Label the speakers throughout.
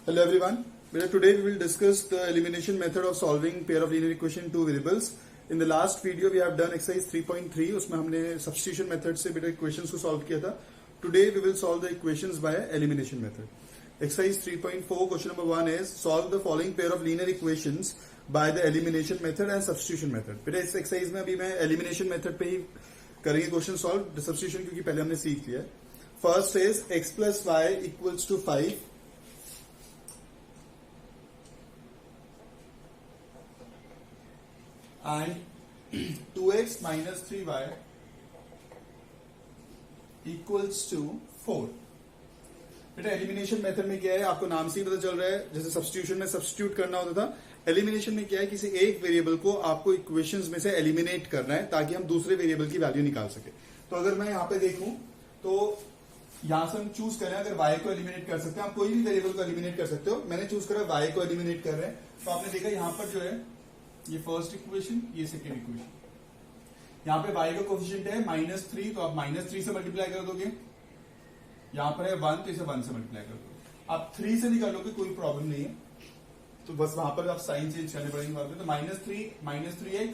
Speaker 1: Hello everyone. Today we will discuss the elimination method of solving pair of linear equation two variables. In the last video we have done exercise 3.3. उसमें हमने substitution method से बेटा equations को solve किया था. Today we will solve the equations by elimination method. Exercise 3.4 question number 1 is solve the following pair of linear equations by the elimination method and substitution method. बेटा इस exercise में अभी मैं elimination method पे ही करेंगे question solve. Substitution क्योंकि पहले हमने सीख लिया है. First is x plus y equals to 5. And 2x minus 3y equals to 4. बेटा एलिमिनेशन मेथड में क्या है आपको नाम से ही पता चल रहा है. जैसे सब्स्टिट्यूशन में सब्स्टिट्यूट करना होता था, एलिमिनेशन में क्या है किसी एक वेरिएबल को आपको इक्वेशंस में से एलिमिनेट करना है ताकि हम दूसरे वेरिएबल की वैल्यू निकाल सके. तो अगर मैं यहाँ पे देखूं तो यहां से हम चूज करें अगर y को एलिमिनेट कर सकते हैं. आप कोई भी वेरिएबल को एलिमिनेट कर सकते हो. मैंने चूज करा y को एलिमिनेट कर रहे हैं. तो आपने देखा यहाँ पर जो है ये फर्स्ट इक्वेशन, ये सेकेंड इक्वेशन. यहाँ पे y का कोफिशिएंट है -3, तो आप -3 से मल्टीप्लाई कर दोगे. यहाँ पर है 1, तो इसे 1 से मल्टीप्लाई कर दोगे. आप 3 से निकालोगे कोई प्रॉब्लम नहीं है. तो बस वहां पर आप साइन चेंज करने पड़ेंगे वहां पे. तो -3x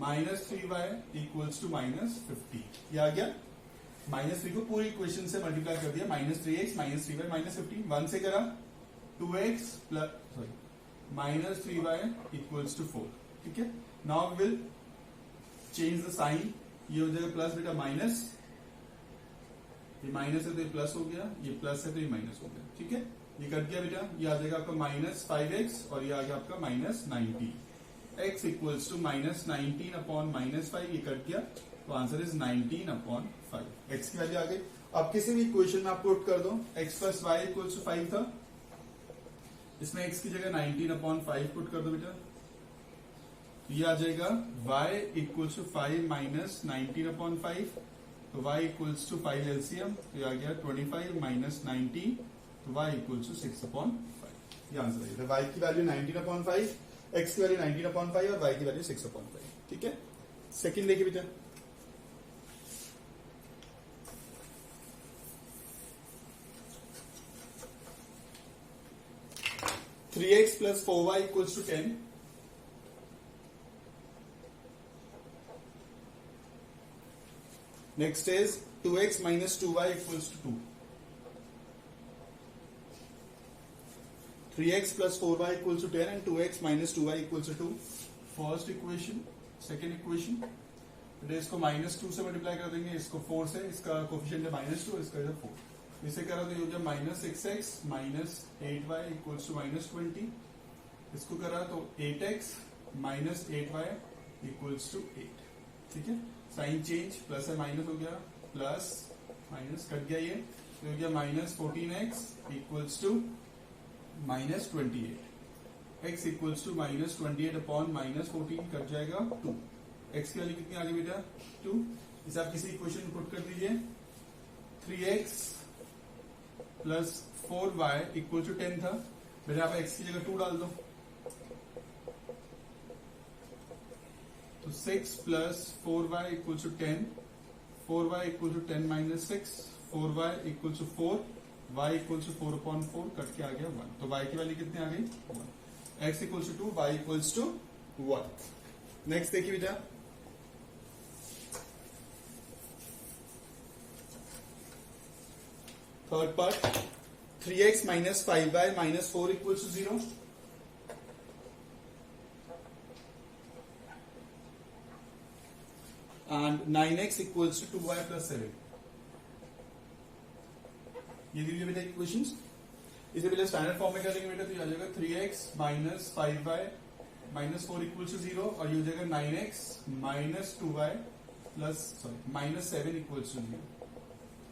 Speaker 1: -3y इक्वल्स टू -50. ये आ गया. -3 को पूरी इक्वेशन से मल्टीप्लाई कर दिया. -3x -3y -15. 1 से करा 2x -3y इक्वल्स टू 4. ठीक है. Now will change the sign. ये हो जाएगा प्लस बेटा माइनस. ये माइनस है तो ये प्लस हो गया. ये प्लस है तो ये माइनस हो गया. ठीक है. ये कट गया बेटा. ये आ जाएगा आपका -5x और ये आ गया आपका -19. x equals to -19 upon -5. ये कट गया. तो आंसर इज 19 अपॉन 5. x की वैल्यू आ गई. अब किसी भी इक्वेशन में आप पुट कर दो. x plus y equals to 5 था. इसमें x की जगह 19 अपॉन 5 पुट कर दो बेटा. ये आ जाएगा y equals to 5 minus 19 upon 5. तो y इक्वल्स टू 5 एलसीएम. तो ये आ गया 25 माइनस 19. तो y इक्वल्स टू 6 अपॉन 5. ये आंसर है. y की वैल्यू 19 अपॉन 5, x की वैल्यू 19 अपॉन 5 और y की वैल्यू 6 अपॉन 5. ठीक है. सेकेंड देखिए बेटा. Three x plus 4y equals to 10. Next is 2x minus 2y equals to 2. 3x plus 4y equals to 10 and 2x minus 2y equals to 2. First equation, second equation. तो इसको -2 से multiply कर देंगे. इसको 4 से. इसका कोफिशिएंट है -2, इसका है 4. इसे करा तो ये हो गया -6x minus 8y equals to -20. इसको करा तो 8x minus 8y equals to 8. ठीक है. Sign change. प्लस है माइनस हो गया. प्लस माइनस कट गया. ये तो हो गया -14x equals to -28. x equals to -28 upon -14 cut जाएगा 2. x की वैल्यू कितनी आ गई बेटा 2. इसे आप किसी इक्वेशन में पुट कर दीजिए. 3x plus 4y equal to 10 था. बेटा आप x की जगह 2 डाल दो. तो 6 plus 4y equal to 10. 4y equal to 10 minus 6. 4y equal to 4. y equal to 4 upon 4 cut के आ गया 1. तो y की वैल्यू कितनी आ गई 1. x equal to 2, y equal to 1. Next देखिए बेटा. Third part. 3x minus 5y minus 4 equal to 0. And 9x equals to 2y plus 7. ये दीजिए बेटा इक्वेशंस. इसे पहले स्टैंडर्ड फॉर्म में करेंगे बेटा. तो ये आ जाएगा 3x minus 5y minus 4 equal to 0 और ये हो जाएगा 9x minus 2y plus minus 7 equal to 0.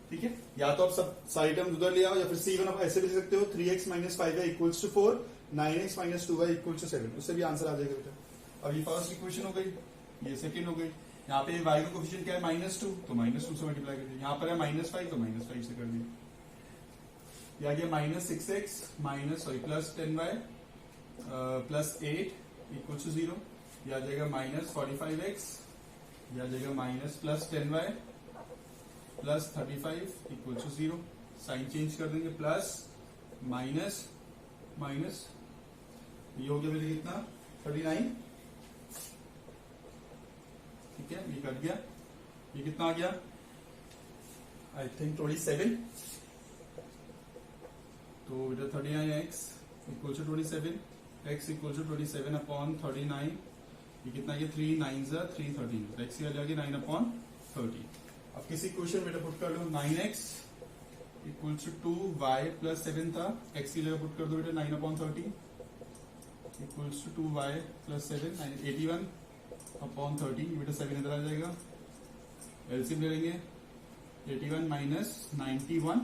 Speaker 1: ठीक है. या तो आप सब साइड टर्म उधर ले आओ या फिर C1 आप ऐसे भी लिख सकते हो. 3x minus 5y equals to 4, 9x minus 2y equals to 7. उससे भी आंसर आ जाएगा बेटा. और ये फर्स्ट इक्वेशन हो गई. ये सेकेंड हो गई. यहाँ पे y का कोफिशिएंट क्या है -2, तो -2 से मल्टीप्लाई कर दिया. यहाँ पर है -5, तो -5 से कर दिया. ये आ गया -6x plus 10y plus 8 equal to 0. ये आ जाएगा -45x. ये आ जाएगा minus plus 10y plus 35 equal to 0. Sign change कर देंगे. प्लस माइनस माइनस ये हो गया मेरे कितना 39, ठीक है, ये कट गया, ये कितना आ गया आई थिंक 27, तो बेटा 39x equal to 27, x equal to 27 upon 39, ये कितना गया 3 9 313, तो x की वैल्यू आ गई 9 अपॉन 30। अब किसी क्वेश्चन बेटा पुट कर लो 9x equal to 2y plus 7 था, x की जगह पुट कर दो बेटा 9 upon 30 equals to 2y plus 7 81 upon 30, बेटा 7 इधर आ जाएगा, एलसीएम ले लेंगे 81 माइनस 91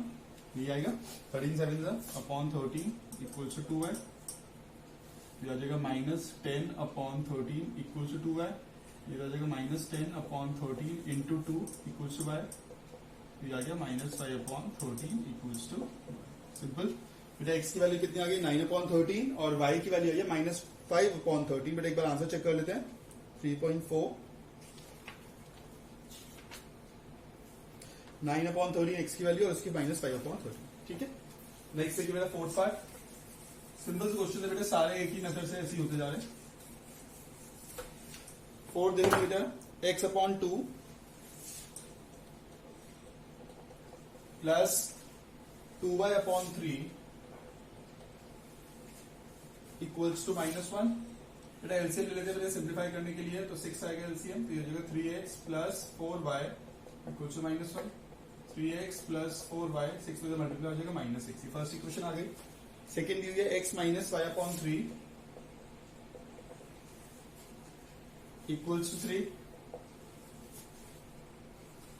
Speaker 1: ये आएगा 13 7 अपॉन 30 इक्वल्स टू 2y, ये आ जाएगा minus 10 upon 13 equals to 2y, ये आ जाएगा minus 10 upon 13 into 2 equals to y, ये आ गया minus 5 upon 13 equals to, simple. बेटा x की वैल्यू कितनी आ गई 9 अपॉन 13 और y की वैल्यू आ गई माइनस 5 अपॉन 13। बेटा एक बार आंसर चेक कर लेते हैं 3.4, 9 अपॉन 13 x की वैल्यू और उसकी माइनस 5 अपॉन 13, ठीक है। नेक्स्ट देखिए बेटा 4th पार्ट, सिंपल क्वेश्चन है बेटा, सारे एक ही मेथड से ऐसे होते जा रहे हैं। 4 देखो बेटा x upon 2 plus 2y upon 3 equals to -1। बेटा एलसीएम ले लेते हैं सिंप्लीफाई करने के लिए, तो 6 आएगा एलसीएम, तो ये हो जाएगा 3x plus 4y equals to -1, 3x plus 4y 6 में मल्टीप्लाई हो जाएगा -6। फर्स्ट इक्वेशन आ गई। सेकेंड दी है x minus y upon 3 equals to 3,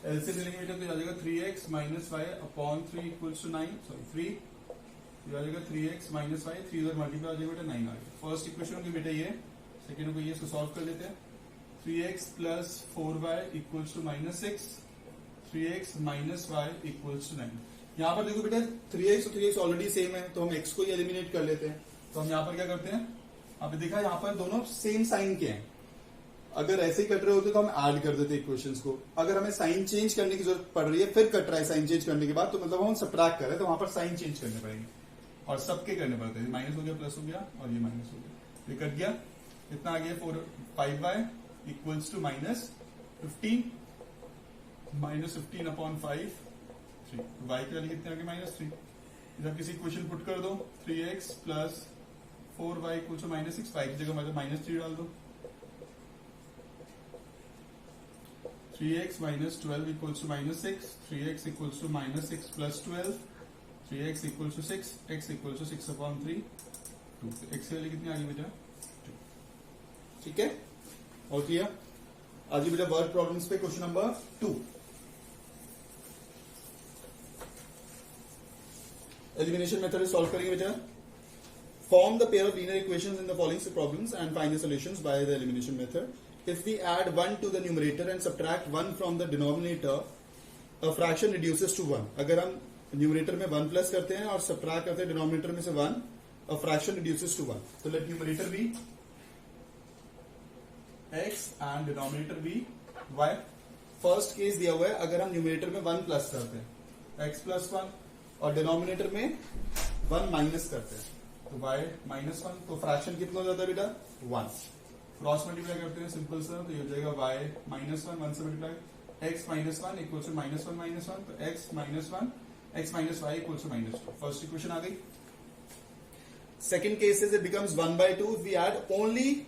Speaker 1: LCM ले लेंगे बेटा, तो आ जाएगा 3x minus y upon 3 equals to 9, sorry 3, ये आ जाएगा 3x माइनस वाई, 3 इधर मल्टीप्लाई हो जाएगा बेटा 9 आ गया। फर्स्ट इक्वेशन की बेटा ये, सेकेंड को ये, इसको सॉल्व कर लेते हैं। 3x plus 4y equals to -6, 3x minus y equals to 9। यहाँ पर देखो बेटा 3x और 3x ऑलरेडी सेम है, तो हम x को ही एलिमिनेट कर लेते हैं। तो हम यहाँ पर क्या करते हैं, आपने देखा यहाँ पर दोनों सेम साइन के हैं, अगर ऐसे ही कट रहे होते तो हम ऐड कर देते इक्वेशंस को। अगर हमें साइन चेंज करने की जरूरत पड़ रही है, फिर कट रहा है साइन चेंज करने के बाद, तो मतलब हम सब्ट्रैक्ट कर रहे हैं, तो वहां पर साइन चेंज करने पड़ेंगे और सबके करने पड़ते हैं। माइनस हो गया, प्लस हो गया और ये माइनस हो गया, ये कट गया, कितना आ गया 5y equals to -15, -15 upon 5 3, y की वैल्यू कितनी आ गई -3। इधर किसी इक्वेशन पुट कर दो, 3x plus 4y equals to -6, 5 की जगह मतलब -3 डाल दो, 3x minus 12 equals to -6, 3x equals to -6 plus 12, 3x equals to 6, x equals to 6 upon 3 2, x की वैल्यू कितनी आ गई बेटा 2, ठीक है। और किया आज बेटा वर्ड प्रॉब्लम्स पे question number 2, elimination method solve करेंगे बेटा। Form the pair of linear equations in the following problems and find the solutions by the elimination method. If we add 1 to the numerator and subtract 1 from the denominator, a fraction reduces to 1. अगर हम numerator में 1 plus करते हैं और subtract करते हैं denominator में से 1, a fraction reduces to 1. So let numerator be x and denominator be y. First case दिया हुआ है, अगर हम न्यूमरेटर में 1 प्लस करते हैं x प्लस 1 और डिनोमिनेटर में 1 माइनस करते हैं तो y -1, तो फ्रैक्शन कितना हो जाता है बेटा 1। क्रॉस मल्टीप्लाई करते हैं सिंपल सा, तो ये हो जाएगा y -1, 1 से मल्टीप्लाई, x -1 इक्वल टू -1, तो x minus y equal to -2। First equation आ गई। Second case is it becomes 1/2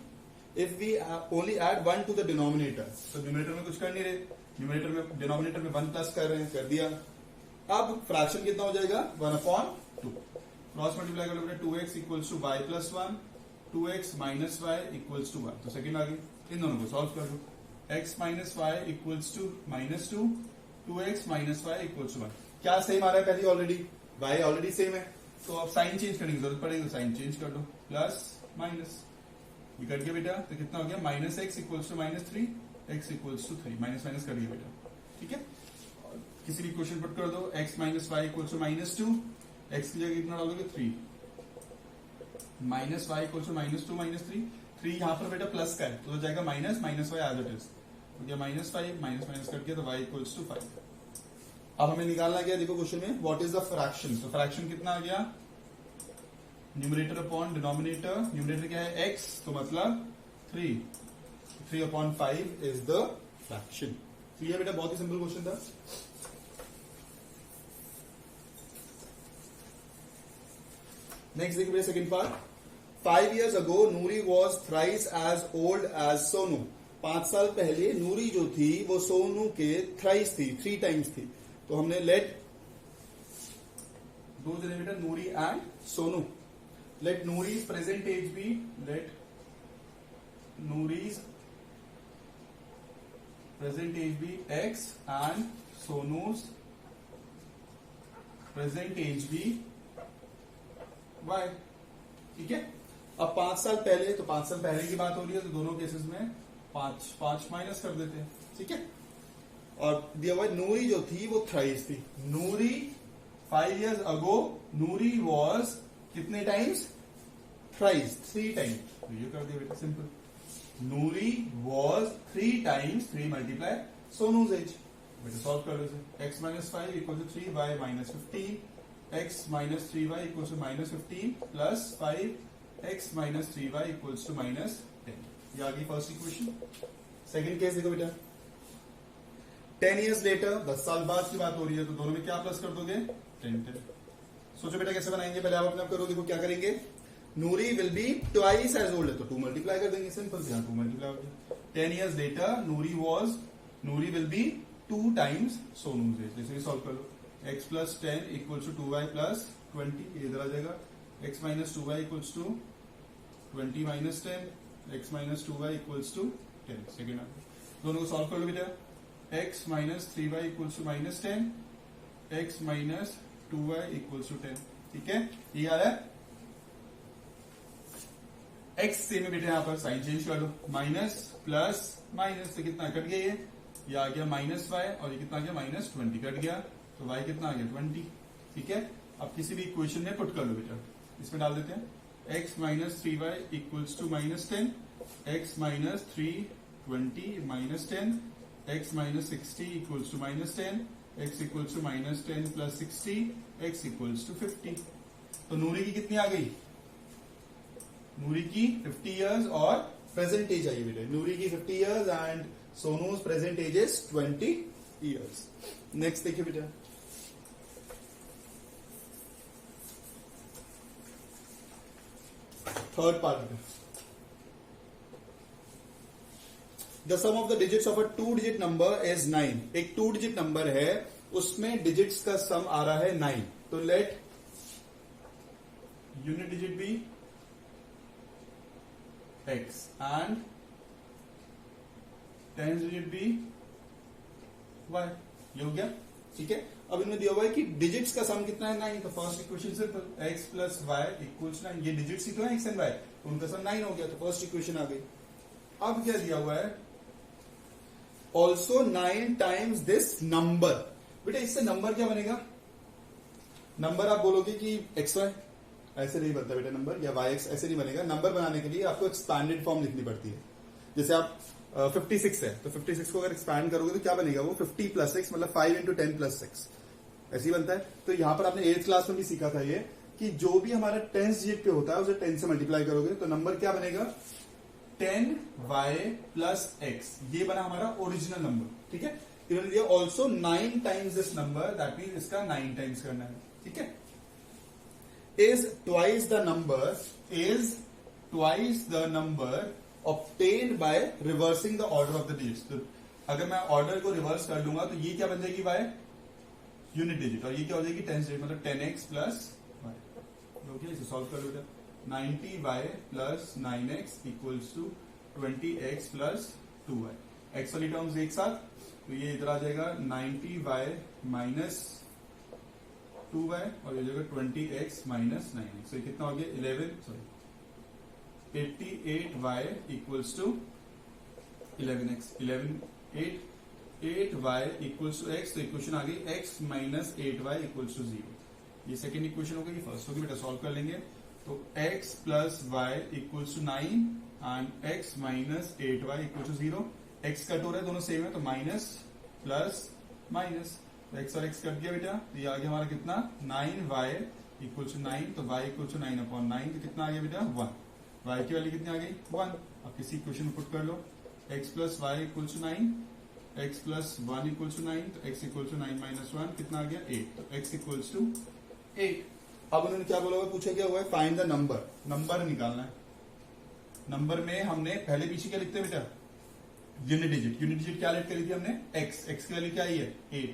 Speaker 1: if we only add 1 to the denominator. तो न्यूमरेटर में कुछ कर नहीं रहे, न्यूमरेटर में डिनोमिनेटर में 1 प्लस कर रहे हैं, कर दिया। अब फ्रैक्शन कितना हो जाएगा 1/2। क्रॉस मल्टीप्लाई करोगे 2x equals to y plus 1, 2x minus y equals to 1, तो सेकेंड आ गई। इन दोनों को सॉल्व कर दो, x minus y equals to -2, 2x minus y equals to 1। क्या सेम आ रहा है पहले ऑलरेडी, y ऑलरेडी सेम है, तो अब साइन चेंज करने की जरूरत पड़ेगी, तो साइन चेंज कर दो, प्लस माइनस, ये कट गया बेटा, तो कितना हो गया -x equals to -3, x equals to 3, minus minus कर दिया बेटा, ठीक है। किसी भी क्वेश्चन पुट कर दो, x minus y equals to -2, x की जगह कितना डालोगे 3, माइनस वाई इक्वल टू -2 -3, 3 यहाँ पर बेटा प्लस का है तो जाएगा minus y as it is, तो क्या -5 माइनस कट गया, तो y इक्वल्स टू 5। अब हमें निकालना क्या, देखो क्वेश्चन में व्हाट इज द फ्रैक्शन, तो फ्रैक्शन कितना आ गया न्यूमरेटर अपॉन डिनोमिनेटर, न्यूमरेटर क्या है x, तो मतलब 3/5 इज द फ्रैक्शन। तो ये बेटा बहुत ही सिंपल क्वेश्चन था। नेक्स्ट देखिए बेटा second part. 5 years ago Noori was thrice as old as Sonu. 5 साल पहले नूरी जो थी वो सोनू के थ्राइस थी, 3 टाइम्स थी। तो हमने लेट दो जने बेटा Noori and Sonu, let Noori's present age be, let Noori's present age be x and Sonu's present age be y। ठीक है, अब 5 साल पहले, तो 5 साल पहले की बात हो रही है, तो दोनों केसेस में 5 माइनस कर देते हैं। ठीक है, और दिया हुआ नूरी जो थी वो थ्राइस थी। Noori 5 years ago Noori was कितने टाइम्स, थ्राइस, 3 टाइम्स। तो ये कर दिया बेटा simple, Noori was 3 times 3 multiply Sonu's age. बेटा सॉल्व कर लो इसे, x minus 5 equal to 3 y minus 15, x minus 3y equal to minus 15 plus 5x minus 3y equal to minus 10। ये आ गई फर्स्ट इक्वेशन। सेकेंड केस देखो बेटा, 10 years later 10 साल बाद की बात हो रही है, तो दोनों में क्या प्लस कर दोगे, 10। सोचो बेटा कैसे बनाएंगे, पहले आप अपने आप करो। देखो क्या करेंगे, Noori will be twice as old है, तो 2 मल्टीप्लाई कर देंगे, सिंपल, यहाँ 2 मल्टीप्लाई हो गया। 10 years later Noori will be 2 times Sonu's age. जैसे सॉल्व कर लो, x plus 10 equal to 2y plus 20, इधर आ जाएगा, x minus 2y equals to 20 minus 10, x minus 2y equals to 10। Second दोनों को सॉल्व कर लो बेटा, x minus 3y equals to minus 10, x minus 2y equals to 10। ठीक है, ये आ रहा है। x सेम है बेटा, यहां पर साइन चेंज कर लो, माइनस प्लस माइनस से कितना कट गया, ये आ गया माइनस y, और ये कितना आ गया माइनस 20 कट गया, तो y कितना आ गया 20। ठीक है, अब किसी भी इक्वेशन में पुट कर लो बेटा, इसमें डाल देते हैं, x minus 3y equals to minus 10, x minus 3 20 minus 10, x minus 60 equals to minus 10, x equals to minus 10 plus 60, x equals to 50। तो नूरी की कितनी आ गई, नूरी की 50 years और प्रेजेंट एज आई बेटा, नूरी की 50 years and Sonu's present age is 20 years। Next देखिए बेटा, थर्ड पार्ट में, the sum of the digits of a 2 digit number is 9। एक 2 digit नंबर है, उसमें डिजिट्स का सम आ रहा है 9। तो let unit digit be x and 10th digit be y। ये हो गया। ठीक है, अब इनमें दिया हुआ है कि डिजिट्स का सम कितना है, 9। तो first equation simple, x plus y equals 9। ये डिजिट्स ही तो है x एंड y, तो उनका सम 9 हो गया, तो फर्स्ट इक्वेशन आ गई। अब क्या दिया हुआ है, ऑल्सो 9 टाइम्स दिस नंबर। बेटा इससे नंबर क्या बनेगा, नंबर आप बोलोगे कि xy, ऐसे नहीं बनता बेटा नंबर, या yx ऐसे नहीं बनेगा। नंबर बनाने के लिए आपको एक्सपैंडेड फॉर्म लिखनी पड़ती है। जैसे आप 56 है, तो 56 को अगर एक्सपैंड करोगे तो क्या बनेगा, वो 50 प्लस 6 मतलब 5 इंटू 10 प्लस 6, ऐसे ही बनता है। तो यहां पर आपने 8th क्लास में भी सीखा था ये, कि जो भी हमारा 10th डिजिट पे होता है उसे 10 से मल्टीप्लाई करोगे तो नंबर क्या बनेगा, 10y प्लस x। ये बना हमारा ओरिजिनल नंबर। ठीक है, इन्होंने दिया also 9 times this number, that mean इसका 9 टाइम्स करना है। ठीक है, is twice the number obtained by reversing the order of the digits। तो अगर मैं ऑर्डर को रिवर्स कर लूंगा तो ये क्या बन जाएगी, y यूनिट डिजिट, और ये क्या हो जाएगी 10 डिजिट, मतलब 10x प्लस y। ओके, इसे सॉल्व कर लो बेटा, 90y plus 9x equals to 20x plus 2y। x वाली टर्म्स एक साथ, तो ये इधर आ जाएगा 90y माइनस 2y, और ये जगह 20x माइनस 9x। तो कितना हो गया 88y equals to 11x। 8y equals to x, तो इक्वेशन आ गई x minus 8y equals to 0। ये सेकेंड इक्वेशन हो गई, फर्स्ट होगी बेटा, सॉल्व कर लेंगे। तो x plus y equals to 9 and x minus 8y equal to 0। x cut हो रहा है, दोनों सेम है, तो माइनस प्लस माइनस, x और x कट गया बेटा, तो ये आ गया हमारा कितना 9y इक्वल टू 9, तो y इक्वल टू 9/9, तो कितना आ गया बेटा 1। y की वैल्यू कितनी आ गई 1। अब किसी इक्वेशन में पुट कर लो, x plus y equal to 9, x plus 1 equal to 9, तो x इक्वल टू 9 माइनस 1 कितना आ गया 8, तो x इक्वल टू 8। अब उन्होंने क्या बोला हुआ, पूछा क्या हुआ है, फाइंड द नंबर, नंबर निकालना है। नंबर में हमने पहले पीछे क्या लिखते हैं बेटा, यूनिट डिजिट, यूनिट डिजिट क्या लेट करी थी हमने x, x की वैल्यू क्या आई है 8,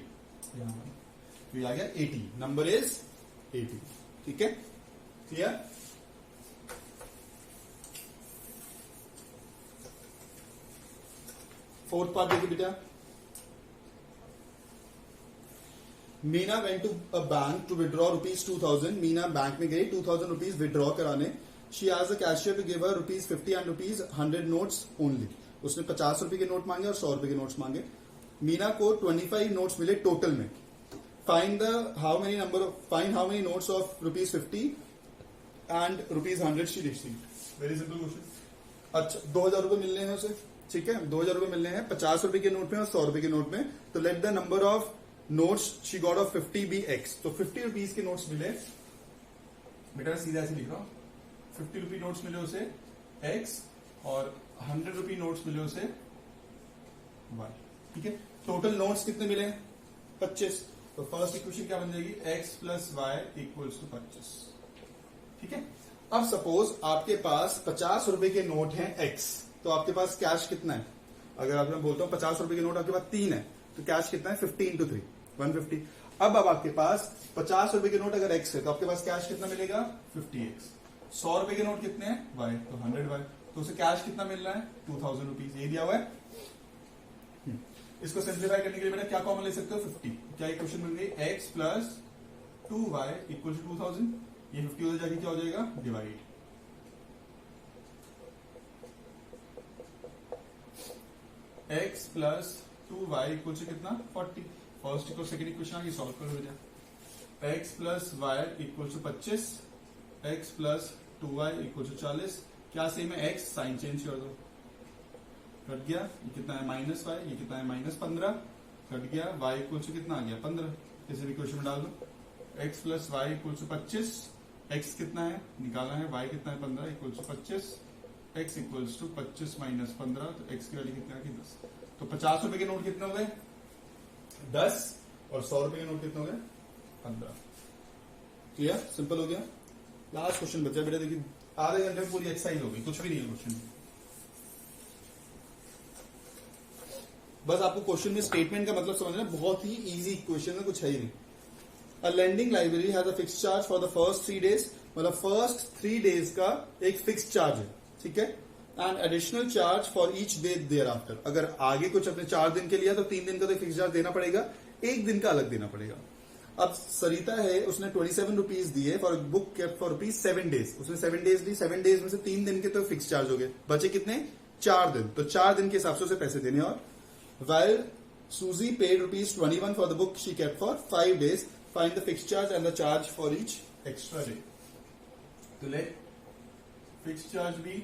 Speaker 1: तो ये आ गया 80, नंबर इज 80। ठीक है, क्लियर। फोर्थ पार्ट देखिए बेटा, Meena went to a bank to withdraw ₹2000। Meena bank में गई 2000 रुपीज विड्रॉ कराने। शी आज the cashier to give her ₹50 and ₹100 notes only. उसने 50 रुपए के नोट मांगे और 100 रुपए के नोट्स मांगे। मीना को 25 नोट्स मिले टोटल में। Find how many notes of ₹50 and ₹100 she received. Very simple question. अच्छा, 2000 रुपए मिलने हैं उसे, ठीक है, 2000 रुपए मिलने हैं 50 रुपए के नोट में और 100 रुपए के नोट में। तो let the number of notes she got of 50 be x। तो 50 रुपीज के नोट्स मिले बेटा, सीधा ऐसे लिख रहा हूं, 50 रुपी नोट्स मिले उसे x और 100 रुपी नोट्स मिले उसे y। ठीक है, टोटल नोट्स कितने मिले 25। तो फर्स्ट इक्वेशन क्या बन जाएगी, x plus y equals to 25। ठीक है, अब सपोज आपके पास 50 रुपए के नोट हैं x, तो आपके पास कैश कितना है। अगर आप मैं बोलता हूं 50 रुपए के नोट आपके पास 3 है, तो कैश कितना है 50 into 3 150। अब आपके पास 50 रुपए के नोट अगर x है, तो आपके पास कैश कितना मिलेगा 50x। 100 रुपए के नोट कितने हैं y, तो 100y, तो उसे कैश कितना मिल रहा है 2000 रुपीज, ये दिया हुआ है। इसको सिंप्लीफाई करने के लिए बेटा क्या कॉमन ले सकते हो 50। क्या इक्वेशन बन गई, x plus 2y equal to 2000। ये 50 हो जाके क्या हो जाएगा divide, x plus 2y equal to कितना 40। फर्स्ट इक्वल सेकंड इक्वेशन आगे सॉल्व कर हो जाए, x plus y equal to 25, x plus 2y equal to 40। क्या सेम है, x साइन चेंज कर दो, कट गया, ये कितना है -y, ये कितना है -15, कट गया, y इक्वल टू कितना आ गया 15। किसी इक्वेशन में डाल दो, x plus y equal to 25, x कितना है निकालना है, y कितना है 15 equal to 25, x equals to 25 minus 15, तो x की वैल्यू कितना है 10। तो 50 रुपए के नोट कितने हो गए 10 और 100 रुपए के नोट कितने हो गए 15। क्लियर, सिंपल हो गया। लास्ट क्वेश्चन बचा बेटा, देखिए आधे घंटे में पूरी एक्सरसाइज हो गई, कुछ भी नहीं है क्वेश्चन। बस आपको क्वेश्चन में स्टेटमेंट का मतलब समझना, बहुत ही इजी क्वेश्चन है, कुछ है ही नहीं। A lending library has a fixed charge for the first 3 days। मतलब फर्स्ट 3 days का एक फिक्स्ड चार्ज है, ठीक है, and additional charge for each day thereafter. अगर आगे कुछ अपने 4 दिन के लिया तो 3 दिन का तो फिक्स चार्ज देना पड़ेगा, 1 दिन का अलग देना पड़ेगा। अब सरिता है, उसने 27 रुपीज दिए for book kept for ₹7 days। उसने 7 days दी, 7 days में से 3 दिन के तो फिक्स चार्ज हो गए, बचे कितने 4 दिन। तो 4 दिन के हिसाब से उसे पैसे देने। और while Susie paid ₹21 for the book she kept for 5 days, find the fixed charge and the charge for each extra day। तो let fixed charge be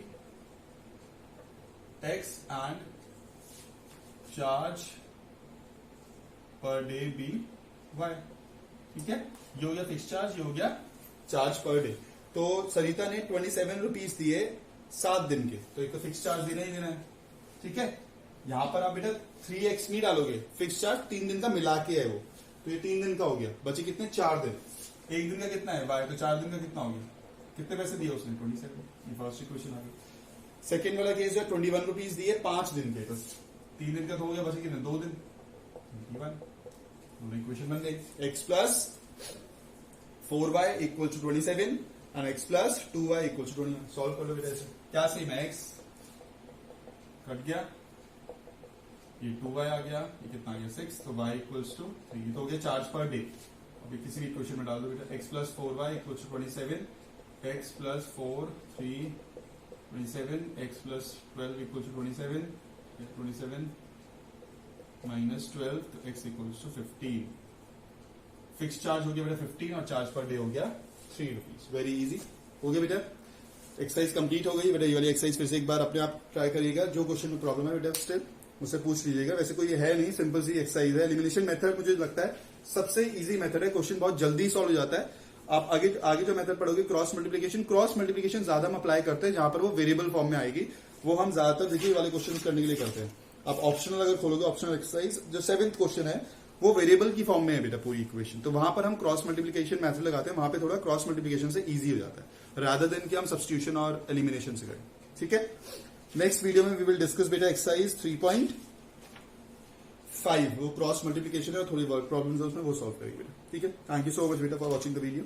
Speaker 1: x and charge per day be y। ठीक है, ये हो गया fix charge, ये हो गया charge per day. तो सरिता ने 27 रुपीज दिए 7 दिन के, तो एक तो फिक्स चार्ज देना ही देना है। ठीक है, यहां पर आप बेटा 3x नहीं डालोगे, फिक्स चार्ज 3 दिन का मिला के है वो, तो ये 3 दिन का हो गया, बचे कितने 4 दिन। 1 दिन का कितना है y, तो 4 दिन का कितना हो गया, कितने पैसे दिए उसने 27। ये फर्स्ट इक्वेशन आ गई। सेकेंड वाला केस जो 21 रुपीज दिए 5 दिन के, बस 3 दिन का तो हो गया, बचे कितने 2 दिन। इक्वेशन बन गई, x plus 4y equal to 27 and x plus 2y equal to 21। Solve कर लो बेटा ऐसे, क्या सेम है, x कट गया, ये 2y आ गया, ये कितना आ गया 6, तो y इक्वल्स टू 3, तो हो गया चार्ज पर डे। अभी किसी भी इक्वेशन में डाल दो बेटा, x plus 4y equals to 27, x plus 4 3 27, x plus 12 equals to 27, 27 minus 12, तो x equals to 15। Fix charge हो गया बेटा 15 और चार्ज पर डे हो गया 3 रुपीज। वेरी इजी हो गया बेटा, एक्सरसाइज कंप्लीट हो गई बेटा। ये वाली एक्सरसाइज फिर से एक बार अपने आप ट्राई करिएगा, जो क्वेश्चन में प्रॉब्लम है बेटा स्टिल मुझसे पूछ लीजिएगा। वैसे कोई है नहीं, सिंपल सी एक्सरसाइज है। एलिमिनेशन मेथड मुझे लगता है सबसे इजी मेथड है, क्वेश्चन बहुत जल्दी सॉल्व हो जाता है। आप आगे आगे जो मेथड पढ़ोगे क्रॉस मल्टीप्लीकेशन ज्यादा हम अप्लाई करते हैं जहां पर वो वेरिएबल फॉर्म में आएगी, वो हम ज्यादातर देखिए वाले क्वेश्चन करने के लिए करते हैं। आप ऑप्शनल अगर खोलोगे, ऑप्शनल एक्सरसाइज जो 7th क्वेश्चन है वो वेरिएबल की फॉर्म में है बेटा पूरी इक्वेशन, तो वहां पर हम क्रॉस मल्टीप्लीकेशन मेथड लगाते हैं, वहां पे थोड़ा क्रॉस मल्टीप्लीकेशन से इजी हो जाता है रादर देन कि हम सब्स्टिट्यूशन और एलिमिनेशन से करें। ठीक है, नेक्स्ट वीडियो में वी विल डिस्कस बेटा एक्सरसाइज 3.5, वो क्रॉस मल्टीप्लीकेशन है और थोड़ी वर्क प्रॉब्लम्स है उसमें, वो सॉल्व करेंगे बेटा। ठीक है, थैंक यू सो मच बेटा फॉर वॉचिंग द वीडियो।